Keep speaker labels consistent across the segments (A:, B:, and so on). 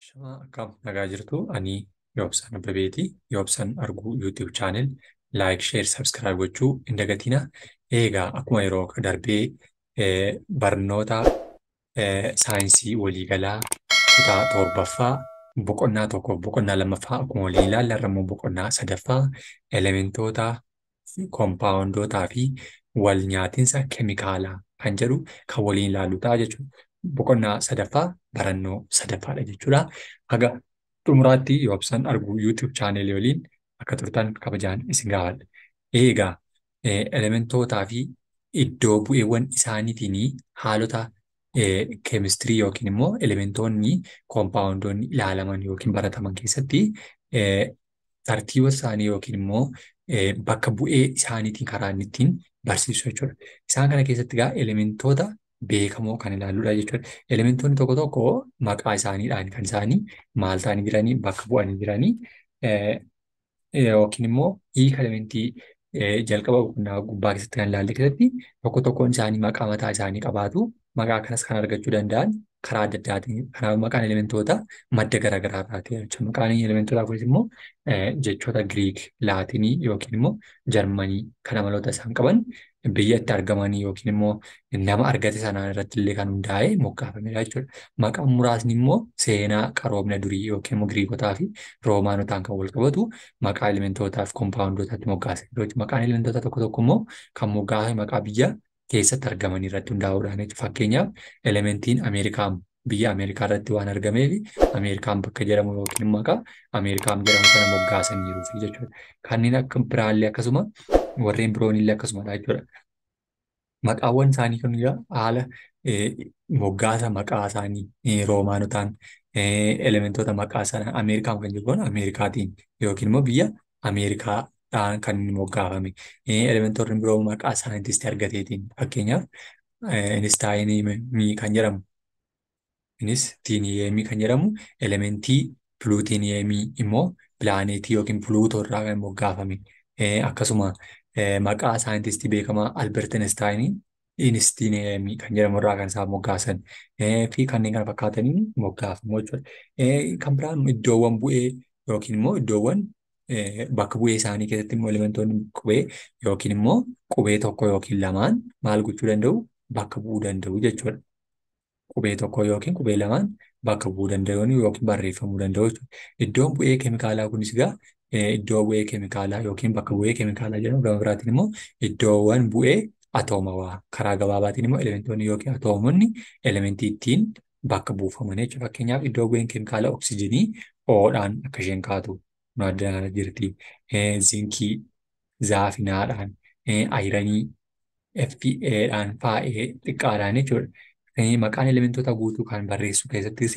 A: Shamaa akkam nagaa jirtu ani Yoobsan Abbabeeti. Yoobsan Arguu YouTube channel like, share, subscribe gochuu hin dagatina. Egaa akkuma yeroo darbee barnoota saayinsii waliigalaa kutaa torbaffaa boqonnaa tokkoof boqonnaa lammaffaa akkuma waliin ilaalla irrammoo boqonnaa sadaffaa elementoota koompaawundootaa fi wal nyaatinsa keemikaalaa kan jedhu kan waliin ilaallu ta'a jechuudha. Boqonnaa sadaffaa barannoo sadaffaadha jechuudha. Haga xumuraatti Yoobsan Arguu YouTube channel waliin akka turtan kabajaan isin gaafadha. Egaa elementootaa fi iddoo bu'eewwan isaaniitiin haalota keemistirii yookiin immoo elementoonni koompaawundoonni ilaalaman yookiin barataman keessatti tartiiba isaanii yookiin immoo bakka bu'ee isaaniitiin karaa inni ittiin barsiisu jechuudha. Isaan kana keessatti egaa elementoota beekamoo kan ilaalludha jechuudha. Elementoonni tokko tokko maqaa isaaniidhaan kan isaanii maal ta'anii jiranii bakka bu'anii jiranii yookiin immoo hiika elementii jalqaba boqonnaa gubbaa keessatti kan ilaalle keessatti tokko tokkoon isaanii maqaa mataa isaanii qabaatu. Maqaa kanas kan argachuu danda'an karaa adda addaatiin. Kanaaf maqaan elementoota madda garaagaraa irraati jechuudha. Maqaan elementootaa kunis immoo jechoota Giriik, Laatinii yookiin immoo Jarmanii kan amaloota isaan qaban biyyatti argamanii yookiin immoo nama argate sanaan irratti illee kan hundaa'e moggaafamedha jechuudha. Maqaan muraasni immoo seenaa qaroomina durii yookiin immoo Giriikotaa fi Roomaanotaan kan wal qabatu maqaa elementootaa fi koompaawundootaatti moggaase. Maqaan elementoota tokko tokko immoo kan moggaafame maqaa biyya keessatti argaman irratti hundaa'uudhaan jechuudha. Fakkeenyaaf elementiin Ameerikaan biyya Ameerikaa irratti waan argameef Ameerikaan bakka jedhamu yookiin maqaa Ameerikaan jedhamu kana moggaasaniiruufi jechuudha. Kanneen akka biraallee akkasuma warreen biroonillee akkasumadha jechuudha. Maqaawwan isaanii kun haala moggaasa maqaa isaanii Roomaanotaan elementoota maqaa sana Ameerikaan kan jedhu Ameerikaatiin yookiin immoo biyya Ameerikaa kan inni moggaafame. Elementoonni biroo maqaa saayintistii argateetiin fakkeenyaaf Inistaayinii kan jedhamu Inistiiniyemii kan jedhamu elementii Piluutiniyemii immoo pilaaneetii yookiin Piluutoo irraa kan moggaafame. Akkasuma maqaa saayintistii beekamaa Alberti Inistaayinii Inistiiniyemii kan jedhamu irraa kan isaan moggaasan fi kanneen kana fakkaatanii moggaafamu jechuudha. Kan biraan iddoowwan bu'ee yookiin immoo iddoowwan bakka bu'ee isaanii keessatti immoo elementoonni qubee yookiin immoo qubee tokko yookiin lamaan maal gochuu danda'u bakka bu'uu danda'u jechuudha. Qubee tokko yookiin qubee lamaan bakka bu'uu danda'u yookiin barreeffamuu danda'u jechuudha. Iddoon bu'ee keemikaalaa kunis egaa iddoo bu'ee keemikaalaa yookiin bakka bu'ee keemikaalaa jedhamu gama biraatiin immoo iddoowwan bu'ee atoomawaa karaa gabaabaatiin immoo elementoonni yookiin atoomonni elementii ittiin bakka buufaman jechuudha. Fakkeenyaaf iddoo bu'een keemikaalaa oksijiinii O'dhaan akka isheen kaatu nu adda jirti. Zinkii zaafinaadhaan, ayiranii Fe'dhaan faa'ee xiqqaadhaan jechuudha. Maqaan elementoota guutuu kan barreessu keessattis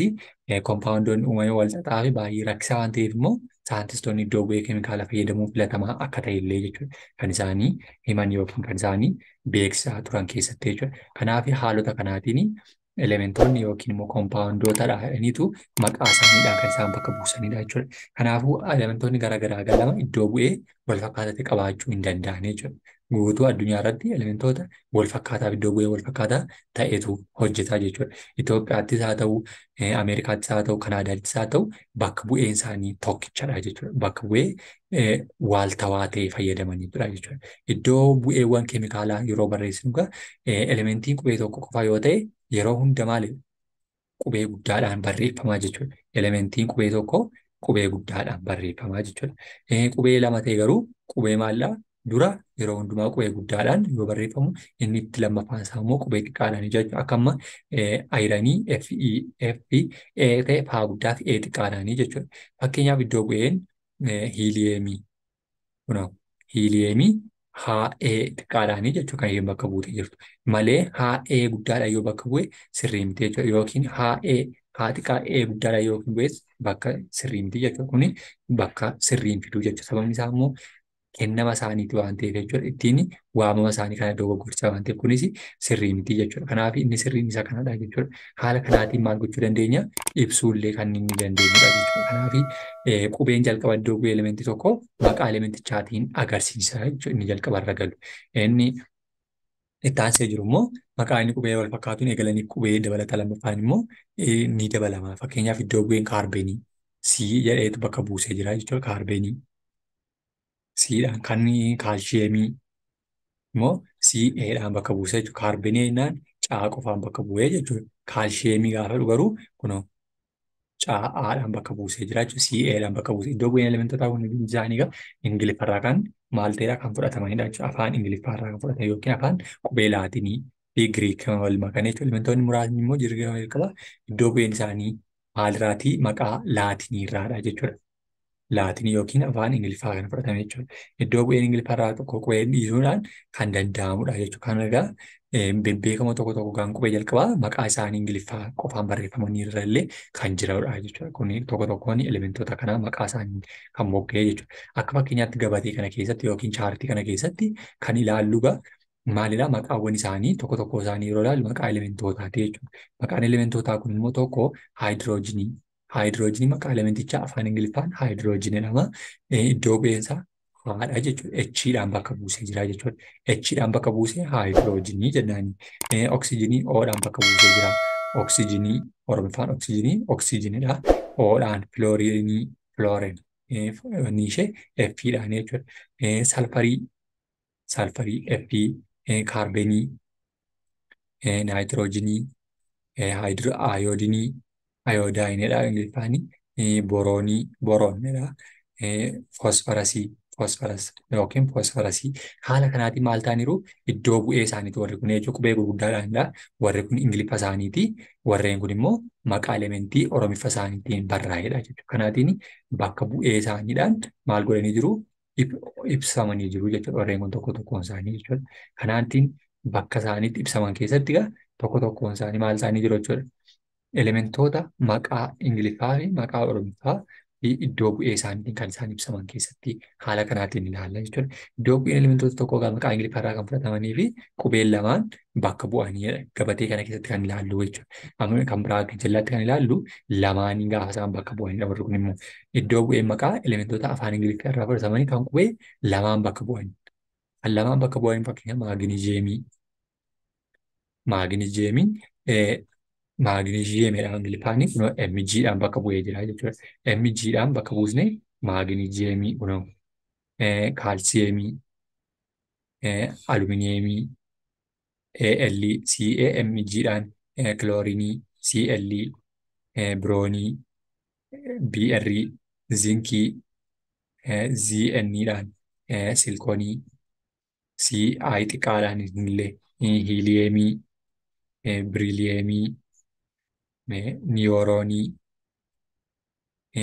A: koompaawundoonni uumamanii wal xaxaa fi baay'ee rakkisaa waan ta'eef immoo saayintistoonni iddoo bu'ee keemikaalaa fayyadamuun filatamaa akka ta'e illee jechuudha. Kan isaanii himan yookiin kan isaanii beeksisaa turan keessatti jechuudha. Kanaaf haalota kanaatiin elementoonni yookiin immoo koompaawundootadha jedhaniitu maqaa isaaniidhaan kan isaan bakka buusanidha jechuudha. Kanaafuu elementoonni garaagaraa lama iddoo bu'ee wal fakkaataa qabaachuu hin danda'an jechuudha. Guutuu addunyaa irratti elementoota wal fakkaataa fi iddoo bu'ee wal fakkaataa ta'etu hojjetaa jechuudha. Itoophiyaattis haa ta'u, Ameerikaattis haa ta'u, Kanaadaattis haa ta'u bakka bu'een isaanii tokkichadha jechuudha. Bakka bu'ee waaltawaa ta'e fayyadamanidha jechuudha. Iddoo bu'eewwan keemikaalaa yeroo barreessinu elementiin qubee tokko qofa yoo ta'e yeroo hunda maali qubee guddaadhaan barreeffamaa jechuudha. Elementiin qubee tokko qubee guddaadhaan barreeffamaa jechuudha. Qubee lama ta'e garuu qubee maallaa dura yeroo hundumaa qubee guddaadhaan yoo barreeffamu inni itti lammaffaan isaa immoo qubee xiqqaadhaan jechuudha. Akka amma ayiranii Fe ta'e faa guddaa fi xiqqaadhaan jechuudha. Fakkeenyaaf iddoo bu'een hiiliyeemii hiiliyeemii Ha'ee xiqqaadhaan jechuudha kan isheen bakka buutee jirtu. Malee Ha'ee guddaadhaan yoo bakka bu'e sirrii miti jechuudha. Yookiin Ha'ee xiqqaa guddaadhaan yookiin bu'es bakka sirrii miti jechuudha. Kuni bakka sirrii hin fidu jechuudha. Sababni isaa immoo kennama isaaniiti waan ta'eef jechuudha. Ittiin waamama isaanii kana dogoggorsaa waan ta'eef kunis sirrii miti jechuudha. Kanaaf inni sirriin isa kanadha jechuudha. Haala kanaatiin maal gochuu dandeenya? Ibsuullee kan inni dandeenyudha jechuudha. Kanaaf qubeen jalqaba iddoo bu'ee elementii tokko maqaa elementichaatiin agarsiisa jechuudha. Inni jalqaba irra galu. Inni Itti aansee jiru immoo maqaa inni qubee wal fakkaatuun eegalanii qubee dabalata lammaffaan immoo ni dabalama. Fakkeenyaaf iddoo bu'een kaarbeenii C jedheetu bakka buusee jira jechuudha. Kaarbeenii Cdhaan kan kaalshiyeemii immoo C'dhaan bakka buusee jechuudha. Kaarbeenii jennaan caa qofaan bakka bu'ee jechuudha. Kaalshiyeemii gaafa dhufu garuu kunoo C'aadhaan bakka buusee jira jechuudha. C'dhaan bakka buusee iddoo bu'een elementoota kun isaanii egaa Ingiliffarraa kan maal ta'edha kan fudhatamanidha jechuudha. Afaan Ingiliffaarraa kan fudhatan yookiin afaan qubee Laatinii fi Giriik kan wal makan jechuudha. Elementoonni muraasni immoo jirga jalqaba iddoo bu'een isaanii maalirraatii maqaa Laatiniirraadha jechuudha. Laatinii yookiin afaan Ingiliffaa kan fudhatame jechuudha. Iddoo bu'een Ingiliffaarraa tokko qubee dhiisuudhaan kan danda'amudha jechuudha. Kan egaa bebbeekamoo tokko tokko kan qubee jalqabaa maqaa isaanii Ingiliffaa qofaan barreeffamanii irrallee kan jiranidha jechuudha. Kun tokko tokkoon elementoota kanaa maqaa isaanii kan mogga'e jechuudha. Akka fakkeenyaatti gabatee kana keessatti yookiin chaartii kana keessatti kan ilaallu maalidha maqaawwan isaanii tokko tokko isaanii yeroo ilaallu maqaa elementootaati jechuudha. Maqaan elementootaa kun immoo tokko haayidiroojinii. Haayidiroojinii maqaa elementichaa afaan Ingiliffaan haayidiroojinii jedhama. Iddoo bu'eensaa haadha jechuudha. H'dhaan bakka buusee jira jechuudha. H'dhaan bakka buusee haayidiroojinii jennaani. Oksijinii O'dhaan bakka buusee jira. Oksijinii Oromoffaan oksijinii oksijiniidha. O'dhaan filooriinii filooren. Inni ishee F'dhaan jechuudha. Salfarii F, kaarbenii, naayitiroojinii, ayoodinii, ayoodaayineedha Ingiliffaanii, boroonidha. Fosfaras yookiin fosfarasii. Haala kanaatiin maal ta'aniiru iddoo bu'ee isaaniiti warri kun jechuudha. Qubee gurguddaadhaanidha. Warri kun Ingiliffa isaaniiti. Warreen kun immoo maqaa elementii Oromiffa isaaniitiin barraa'edha jechuudha. Kanaatiin bakka bu'ee isaaniidhaan maal godhanii jiru? Ibsamanii jiru jechuudha. Warreen kun tokko tokkoon isaanii jechuudha. Kanaatiin bakka isaaniitti ibsaman keessatti tokko tokkoon isaanii maal isaanii jiru jechuudha. Elementoota maqaa Ingiliffaa fi maqaa Oromiffaa fi iddoo bu'ee isaaniitiin kan isaan ibsaman keessatti haala kanaatiin ilaalla jechuudha. Iddoo bu'een elementoota tokkoo maqaa Ingiliffaarraa kan fudhatamanii fi qubeen lamaan bakka bu'anii gabatee kana keessatti kan ilaallu jechuudha. Kan biraa jallaatti kan ilaallu lamaanii gaafa isaan bakka bu'anidha. Warri kun immoo iddoo bu'een maqaa elementoota afaan Ingiliffaarraa fudhatamanii kan qubee lamaan bakka bu'anii. Kan lamaan bakka bu'anii fakkeenya maaginijeemiidhaan Ingiliffaanii kunoo Mg'dhaan bakka bu'ee jira jechuudha. Mg'dhaan bakka buusnee maaginijeemii kunoo kaalsiyeemii, aluminiyeemii, Al, Mg'dhaan kiloorinii, Cl, biroonii, Br, zinkii, Zn'dhaan silkoonii, Ci xiqqaadhaan illee hiiliyeemii, biriiliyeemii, niyooroonii,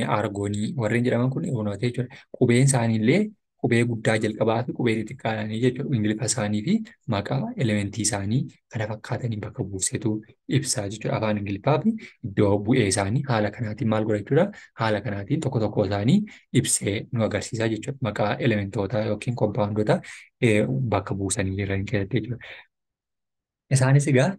A: argoonii warreen jedhaman kun hunoota jechuudha. Qubeen isaaniillee qubee guddaa jalqabaa fi qubee xixiqqaadhaan jechuudha. Ingiliffa isaanii fi maqaa elementii isaanii kana fakkaatanii bakka buusetu ibsaa jechuudha. Afaan Ingiliffaa fi iddoo bu'ee isaanii haala kanaatiin maal godha jechuudha. Haala kanaatiin tokko tokko isaanii ibsee nu agarsiisa jechuudha. Maqaa elementootaa yookiin kompaawundoota bakka buusanii jiran keessatti jechuudha. Isaanis egaa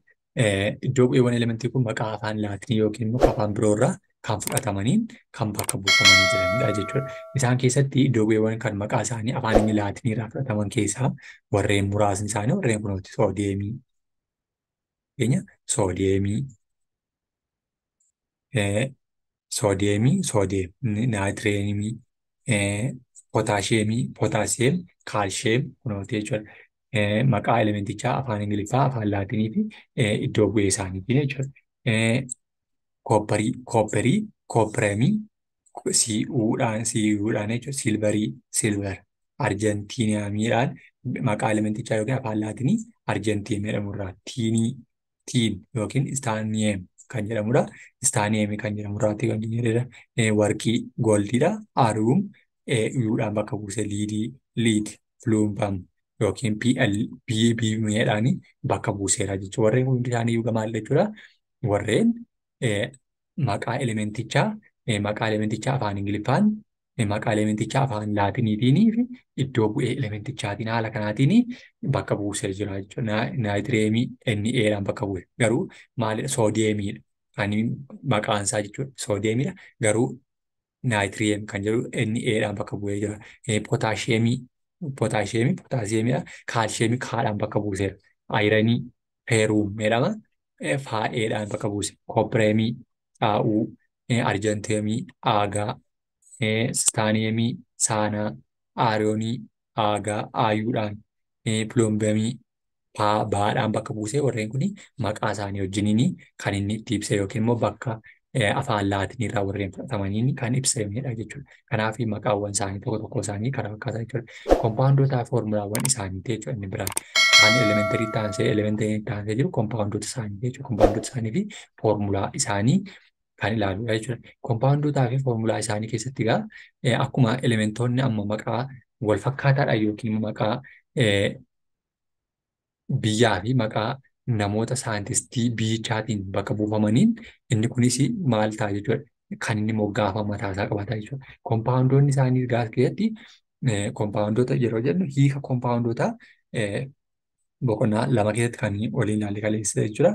A: iddoo bu'eewwan elementii kun maqaa afaan Laatinii yookiin immoo afaan biroorraa kan fudhatamaniin kan bakka buufamanii jiranidha jechuudha. Isaan keessatti iddoo bu'eewwan kan maqaa isaanii afaan inni Laatiniirraa fudhataman keessaa warreen muraasni isaanii warreen kunooti soodiyeemii, soodiyeem, naayitireemii, pootaashiyeem, kaalshiyeem kunooti jechuudha. Maqaa elementichaa afaan Ingiliffaa, afaan Laatinii fi iddoo bu'ee isaaniitiin jechuudha. Koopperii, Cuudhaan jechuudha. Silver, Arjentiiniyaamiidhaan maqaa elementichaa yookiin afaan Laatinii Arjentiim jedhamurraa. Tiin yookiin Istaaniyeem kan jedhamudha. Istaaniyeemii kan jedhamurraatti kan jedhamudha. Warqii, Gooldiidha. Aruum, Uudhaan bakka buuse liid, fluumbam. Yookiin PB'dhaan bakka buuseera jechuudha. Warreen hundi isaanii iyyuu maal jechuudha? Warreen maqaa elementichaa afaan Ingiliffaan, maqaa elementichaa afaan Laatiniitiin fi iddoo bu'ee elementichaatiin haala kanaatiin bakka buusee jira jechuudha. Naayitireemii N'dhaan bakka buuse. Garuu maalidha? Soodiyeemiidha. Kan maqaan isaa jechuudha. Soodiyeemiidha. Garuu naayitireem kan jedhu N'dhaan bakka bu'ee jira. Pootaashiyeemii, pootaasiyeemidha. Kaalshiyeemii K'dhaan bakka buuseera. ayiranii, feeruum jedhama. Faa'eedhaan bakka buuse. Kooppireemii, xaa'uu, arjanteemii, aagaa, istaaniyeemii, saanaa, aariyoonii, aagaa, aayuudhaan, piloombeemii, baadhaan bakka buusee warreen kun maqaa isaanii wajjiniin kan inni itti ibse yookiin immoo bakka afaan laatiinirraa warreen fudhatamaniin kan ibsamedha jechuudha. Kanaaf maqaawwan isaanii tokko tokko isaanii karaa fakkaataa jechuudha. Kompaawundootaa fi foormulaawwan isaaniiti jechuudha inni biraan. Kan elementarii taansee jiru kompaawundoota isaanii jechuudha. Kompaawundoota isaanii fi foormulaa isaanii kan ilaaludha jechuudha. Kompaawundootaa fi foormulaa isaanii keessatti egaa akkuma elementoonni amma maqaa wal fakkaataadhaan yookiin maqaa biyyaa fi maqaa namoota saayintistii biyyichaatiin bakka buufamaniin inni kunis maal ta'a jechuudha. Kan inni moggaafa mataasaa qabaata jechuudha. Kompaawundoonni isaanii keessatti kompaawundoota yeroo jennu hiika kompaawundootaa boqonnaa lama keessatti kan waliin ilaalle kaleessa jechuudha.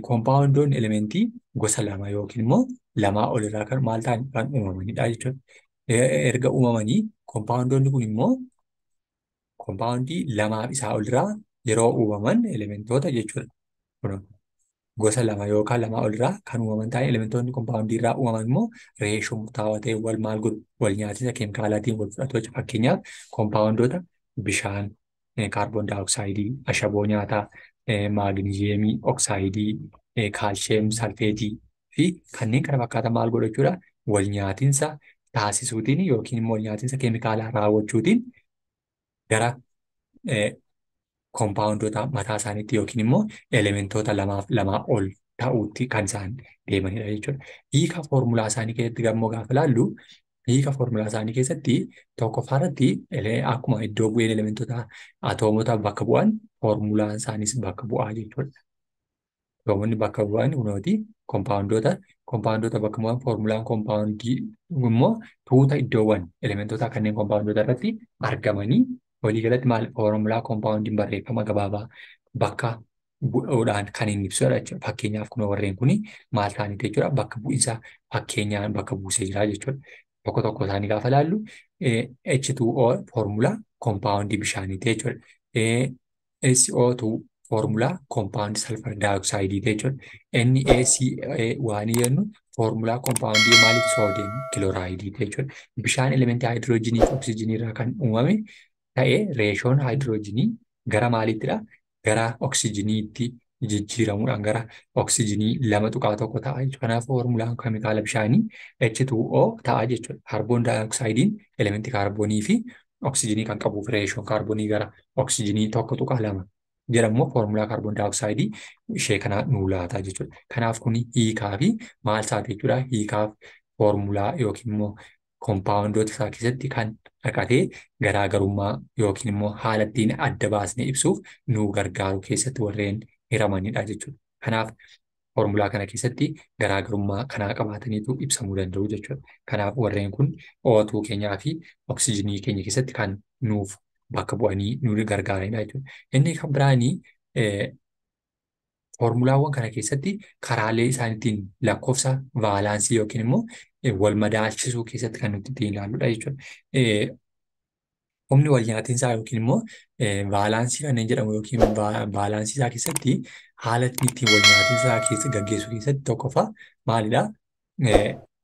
A: Kompaawundoonni elementii gosa lama yookiin immoo lamaa olirraa kan maal ta'an kan uumamanidha jechuudha. Erga uumamanii kompaawundoonni kun immoo kompaawundii lamaaf isaa olirraa yeroo uumaman elementoota jechuudha. Gosa lama yookaan lamaa olirraa kan uumaman ta'an elementoonni kompaawundii irraa uumaman immoo reeshoo murtaawaa ta'e wal maal godhu wal nyaatisa keemikaalaatiin wal fudhatu jechuudha. Fakkeenyaaf kompaawundoota bishaan, kaarboon daayoksayidii, ashaboo nyaataa, maagniziyeemii oksaayidii, kaalsheem salfeetii fi kanneen kana fakkaatan maal godhu jechuudha. Wal nyaatinsa taasisuutiin yookiin immoo wal nyaatinsa keemikaalaa raawwachuutiin gara kompaawundoota mataa isaaniitti yookiin immoo elementoota lamaaf lamaa ol ta'uutti kan isaan deemanidha jechuudha. Hiika foormulaa isaanii keessatti gammoo gaafa ilaallu hiika foormulaa isaanii keessatti tokkoffaarratti akkuma iddoo bu'een elementoota atoomota bakka bu'an foormulaan isaanis bakka bu'aa jechuudha. Atoomonni bakka bu'an kunooti kompaawundoota bakka bu'an foormulaan kompaawundii immoo tuuta iddoowwan elementoota kanneen kompaawundoota irratti argamanii waliigalatti maal foormulaa kompaawundiin barreeffama gabaabaa bakka bu'uudhaan kan inni ibsudha jechuudha. Fakkeenyaaf kun warreen kun maal ta'aniiti jechuudha. Bakka bu'iinsa fakkeenyaan bakka buusee jira jechuudha. Tokko tokko isaanii gaafa ilaallu H2O foormulaa kompaawundii bishaaniiti jechuudha. SO2 foormulaa kompaawundii salfar daayoksaayidiiti jechuudha. NaCl waan jennu foormulaa kompaawundii maaliif soodiyem kiloraayidiiti jechuudha. Bishaan elementii haayidroojinii fi oksijiinii irraa kan uumame ta'ee reeshoon haayidroojinii gara maaliittidha? Gara oksijiniitti jijjiiramuudhaan gara oksijinii 2.1 ta'a jechuudha. Kanaaf foormulaan keemikaala bishaanii H2O ta'a jechuudha. Kaarboon daayoksaayidiin elementii kaarboonii fi oksijinii kan qabuuf reeshoon kaarboonii gara oksijinii 1.2 jedhamu foormulaa kaarboon daayoksaaidii ishee kana nuu laata jechuudha. Kanaaf kun hiikaa fi maal isaati jechuudha. Hiikaaf foormulaa yookiin immoo kompaawundoota isaa keessatti kan dhaqatee garaagarummaa yookiin immoo haala ittiin adda baasnee ibsuuf nuu gargaaru keessatti warreen hiramanidha jechuudha. Kanaaf foormulaa kana keessatti garaagarummaa kanaa qabaataniitu ibsamuu danda'u jechuudha. Kanaaf warreen kun O2 keenyaa fi oksijinii keenya keessatti kan nuuf bakka bu'anii nu gargaaranidha jechuudha. Inni kan biraanii foormulaawwan kana keessatti karaalee isaaniitiin lakkoofsa vaalaansii yookiin immoo wal madaalchisuu keessatti kan nuti ittiin ilaalludha jechuudha. Humni wal nyaatinsaa yookiin immoo vaalaansii kanneen jedhamu yookiin vaalaansii isaa keessatti haala ittiin wal nyaatinsaa keessa gaggeessuu keessatti tokkoffaa maalidhaa?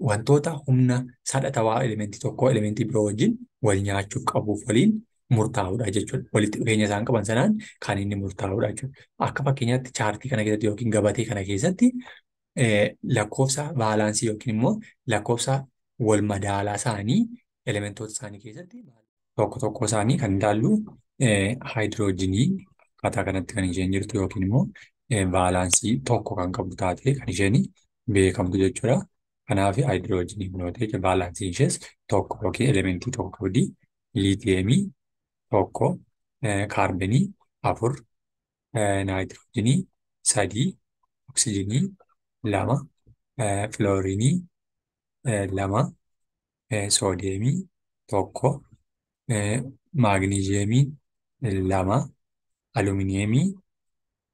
A: Wantoota humna sadhatawaa elementii tokkoo elementii biroo wajjin wal nyaachuuf qabuuf waliin murtaa'uudha jechuudha. Walitti dhufeenya isaan qaban sanaan kan inni murtaa'uudha jechuudha. Akka fakkeenyaatti chaartii kana keessatti yookiin gabatee kana keessatti lakkoofsa vaalaansii yookiin immoo lakkoofsa wal madaalaa isaanii elementoota isaanii keessatti tokko tokko isaanii kan ilaallu haayidroojinii akkaataa kanatti kan isheen jirtu yookiin immoo vaalaansii tokko kan qabdu taate kan isheen beekamtu jechuudha. Kanaaf haayidroojinii kunootee vaalaansii ishees tokko yookiin elementii tokko qabdi. Liitiyeemii tokko, kaarbenii afur, naayitiroojinii sadii, oksijinii lama, filoorinii lama, soodiyeemii tokko, maagniziyeemii lama, aluminiyeemii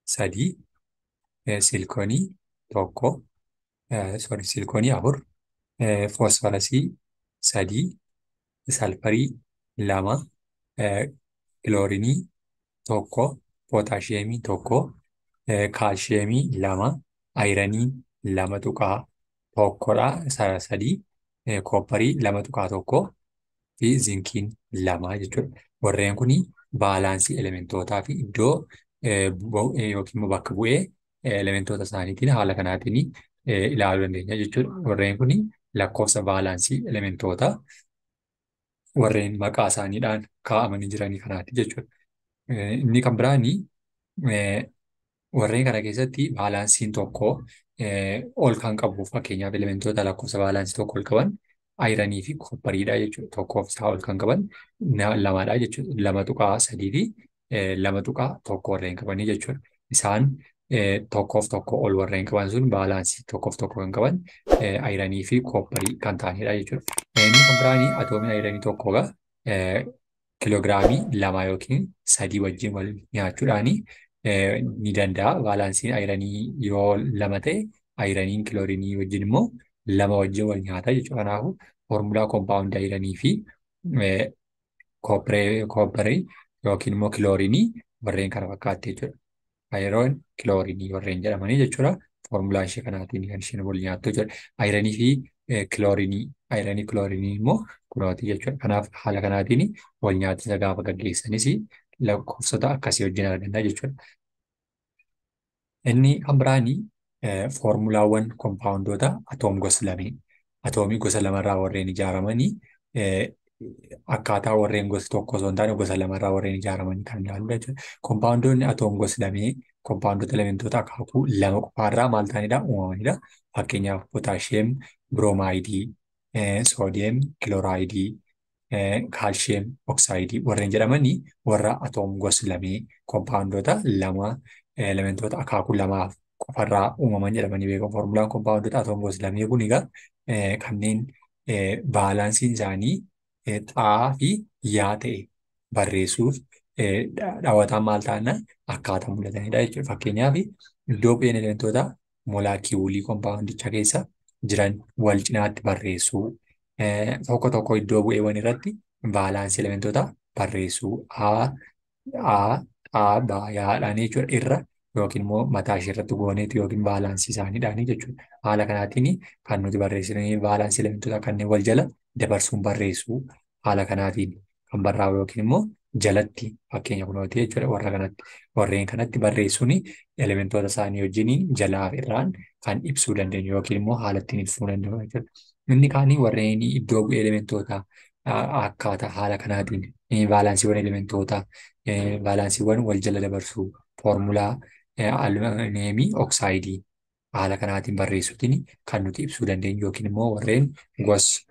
A: sadii, silkoonii tokko, silkoonii afur, foosfarasii sadii, salfarii lama, kiloorinii tokko, pootaasheemii tokko, kaalsheemii lama, ayiranii lama tuqaa tokkodha. Sadii, koopparii lama tuqaa tokko fi zinkiin lama jechuudha. Warreen kun baalaansii elementootaa fi iddoo yookiin immoo bakka bu'ee elementoota isaaniitiin haala kanaatiin ilaaluu dandeenya jechuudha. Warreen kun lakkoofsa baalaansii elementoota warreen maqaa isaaniidhaan kaa'amanii jiranii kanaati jechuudha. Inni kan biraanii warreen kana keessatti baalaansiin tokko ol kan qabu fakkeenyaaf elementoota lakkoofsa baalaansii tokko ol qaban ayiranii fi kooppariidha jechuudha. Tokkoof isaa ol kan qaban lamadha jechuudha. Lama tuqaa sadii fi lama tuqaa tokko warreen qabanii jechuudha. Isaan tokkoof tokko ol warreen qaban sun baalaansii tokkoof tokko kan qaban ayiranii fi koopparii kan ta'anidha jechuudha. Inni kan biraanii atoomiin ayiranii tokkoga kiloogiraamii lama yookiin sadii wajjin wal nyaachuudhaani ni danda'a. Baalaansiin ayiranii yoo lama ta'e ayiraniin kiloorinii wajjin immoo lama wajjin wal nyaata jechuudha. Kanaafuu foormulaa koompaawundi ayiranii fi koopparii yookiin immoo kiloorinii warreen kana fakkaatti jechuudha. Ayiroon kiloorinii warreen jedhamanii jechuudha. Foormulaa ishee kanaatiin kan isheen wal nyaattu jechuudha. Ayiranii fi kiloorinii immoo kunooti jechuudha. Kanaaf haala kanaatiin wal nyaatisa gaafa gaggeessanis lakkoofsota akkasii wajjin arganna jechuudha. Inni kan biraanii foormulaawwan koompaawundoota atoom gosa lamee. Atoomii gosa lamarraa warreen ijaaramanii akkaataa warreen gosa tokko osoo hin taane gosa lamarraa warreen ijaaramanii kan ilaaludha jechuudha. Koompaawundoonni atoom gosa lamee koompaawundoota elementoota akaakuu lama qofaarraa maal ta'anidha? Uumamanidha. Fakkeenyaaf pootaasheem biroomaayidii, soodiyem kilooraayidii, kaalsheem oksaayidii warreen jedhamanii warra atoom gosa lamee koompaawundoota lama elementoota akaakuu lamaaf qofarraa uumaman jedhamanii beekamu. Foormulaan koompaawundoota atoom gosa lamee kun egaa kanneen baalaansiin isaanii xaa fi yaa ta'e barreessuuf dhaawataan maal ta'anna akkaataa mul'atanidha jechuudha. Fakkeenyaaf iddoo bu'een elementoota moolaakiwulii koompaawundicha keessa jiran wal cinaatti barreessuu, tokko tokko iddoo bu'eewwan irratti baalaansii elementoota barreessuu yaadhaan jechuudha irra yookiin immoo mataa ishee irratti gooneetu yookiin baalaansii isaaniidhaan jechuudha. Haala kanaatiin kan nuti barreessinee baalaansii elementoota kanneen wal jala dabarsuun barreessuu haala kanaatiin kan barraa'u yookiin immoo jalatti fakkeenya kunooti jechuudha. Warreen kanatti barreessuun elementoota isaanii wajjiniin jalaa fi irraan kan ibsuu dandeenyu yookiin immoo haala ittiin ibsuu danda'u jechuudha. Inni kaanii warreen iddoo bu'ee elementoota akkaataa haala kanaatiin baalaansiiwwan elementoota baalaansiiwwan wal jala dabarsuu foormulaa alumineemii oksaayidii haala kanaatiin barreessuutiin kan nuti ibsuu dandeenyu yookiin immoo warreen gosa